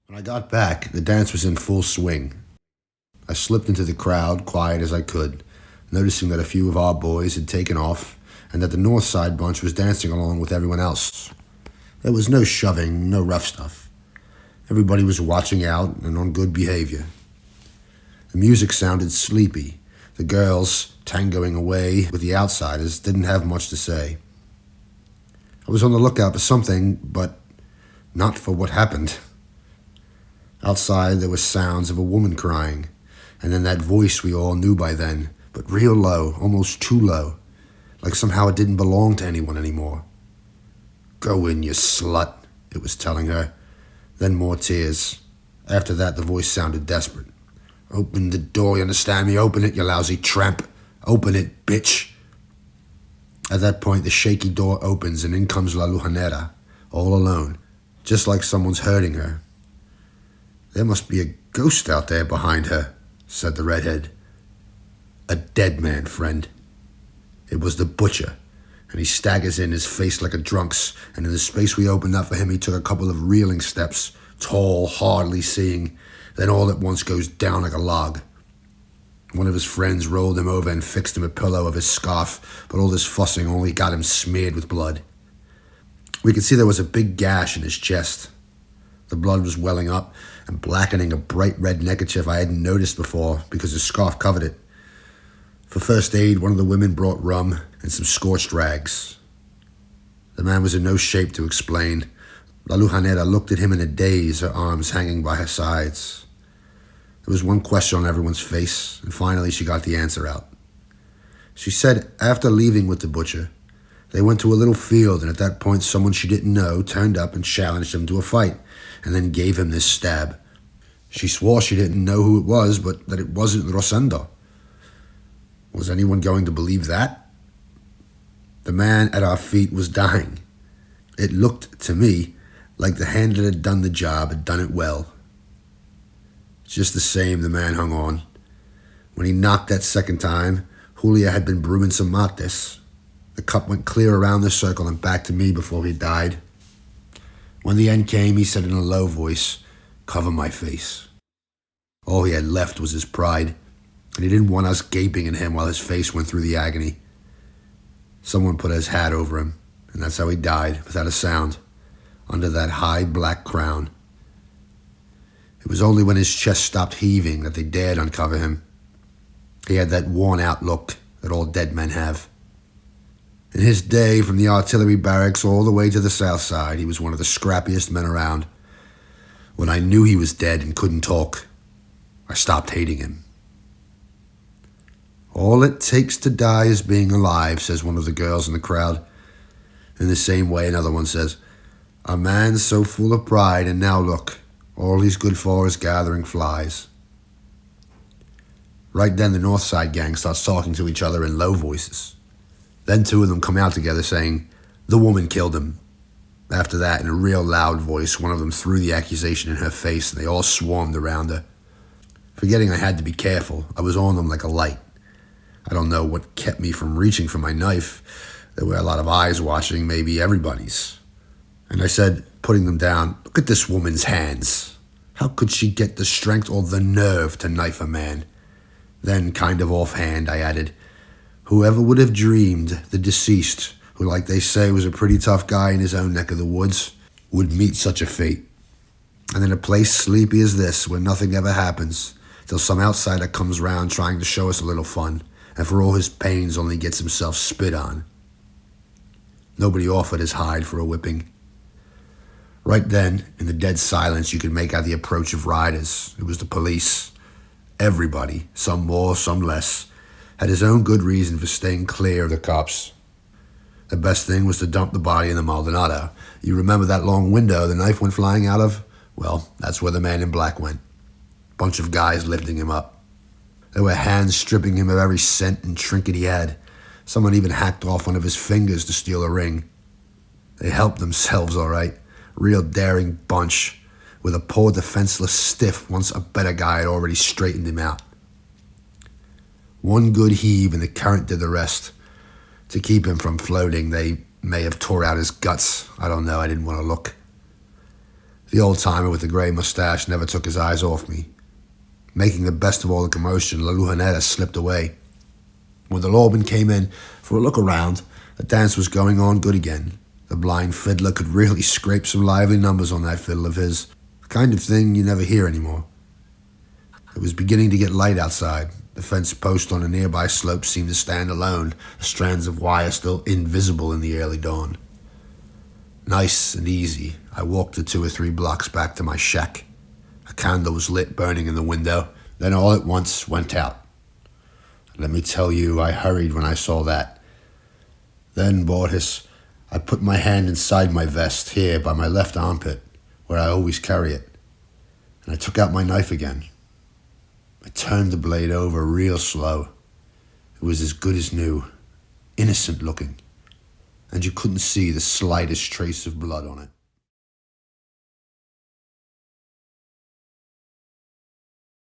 When I got back, the dance was in full swing. I slipped into the crowd, quiet as I could, noticing that a few of our boys had taken off and that the north side bunch was dancing along with everyone else. There was no shoving, no rough stuff. Everybody was watching out and on good behavior. The music sounded sleepy. The girls, tangoing away with the outsiders, didn't have much to say. I was on the lookout for something, but not for what happened. Outside, there were sounds of a woman crying, and then that voice we all knew by then, but real low, almost too low, like somehow it didn't belong to anyone anymore. "Go in, you slut," it was telling her. Then more tears. After that, the voice sounded desperate. "Open the door, you understand me? Open it, you lousy tramp. Open it, bitch." At that point, the shaky door opens and in comes La Lujanera, all alone, just like someone's hurting her. "There must be a ghost out there behind her," said the redhead. "A dead man, friend." It was the butcher, and he staggers in, his face like a drunk's, and in the space we opened up for him, he took a couple of reeling steps, tall, hardly seeing, then all at once goes down like a log. One of his friends rolled him over and fixed him a pillow of his scarf, but all this fussing only got him smeared with blood. We could see there was a big gash in his chest. The blood was welling up and blackening a bright red neckerchief I hadn't noticed before because his scarf covered it. For first aid, one of the women brought rum and some scorched rags. The man was in no shape to explain. La Lujanera looked at him in a daze, her arms hanging by her sides. There was one question on everyone's face, and finally she got the answer out. She said after leaving with the butcher, they went to a little field, and at that point someone she didn't know turned up and challenged him to a fight, and then gave him this stab. She swore she didn't know who it was, but that it wasn't Rosendo. Was anyone going to believe that? The man at our feet was dying. It looked to me like the hand that had done the job had done it well. Just the same, the man hung on. When he knocked that second time, Julia had been brewing some mates. The cup went clear around the circle and back to me before he died. When the end came, he said in a low voice, "Cover my face." All he had left was his pride, and he didn't want us gaping at him while his face went through the agony. Someone put his hat over him, and that's how he died, without a sound, under that high black crown. It was only when his chest stopped heaving that they dared uncover him. He had that worn-out look that all dead men have. In his day, from the artillery barracks all the way to the south side, he was one of the scrappiest men around. When I knew he was dead and couldn't talk, I stopped hating him. "All it takes to die is being alive," says one of the girls in the crowd. In the same way, another one says, "A man so full of pride, and now look, all he's good for is gathering flies." Right then, the North Side gang starts talking to each other in low voices. Then two of them come out together saying, "The woman killed him." After that, in a real loud voice, one of them threw the accusation in her face, and they all swarmed around her. Forgetting I had to be careful, I was on them like a light. I don't know what kept me from reaching for my knife. There were a lot of eyes watching, maybe everybody's. And I said, putting them down, "Look at this woman's hands. How could she get the strength or the nerve to knife a man?" Then, kind of offhand, I added, "Whoever would have dreamed the deceased, who like they say was a pretty tough guy in his own neck of the woods, would meet such a fate. And in a place sleepy as this, where nothing ever happens, till some outsider comes round trying to show us a little fun, and for all his pains only gets himself spit on." Nobody offered his hide for a whipping. Right then, in the dead silence, you could make out the approach of riders. It was the police. Everybody, some more, some less, had his own good reason for staying clear of the cops. The best thing was to dump the body in the Maldonado. You remember that long window the knife went flying out of? Well, that's where the man in black went. Bunch of guys lifting him up. There were hands stripping him of every cent and trinket he had. Someone even hacked off one of his fingers to steal a ring. They helped themselves, all right. Real daring bunch, with a poor defenseless stiff once a better guy had already straightened him out. One good heave and the current did the rest. To keep him from floating, they may have tore out his guts. I don't know, I didn't want to look. The old-timer with the grey mustache never took his eyes off me. Making the best of all the commotion, La Lujanera slipped away. When the lawman came in for a look around, the dance was going on good again. The blind fiddler could really scrape some lively numbers on that fiddle of his, the kind of thing you never hear anymore. It was beginning to get light outside. The fence post on a nearby slope seemed to stand alone, the strands of wire still invisible in the early dawn. Nice and easy, I walked the 2 or 3 blocks back to my shack. A candle was lit, burning in the window, then all at once went out. Let me tell you, I hurried when I saw that. Then, Borges, I put my hand inside my vest, here by my left armpit, where I always carry it, and I took out my knife again. I turned the blade over real slow. It was as good as new, innocent looking, and you couldn't see the slightest trace of blood on it.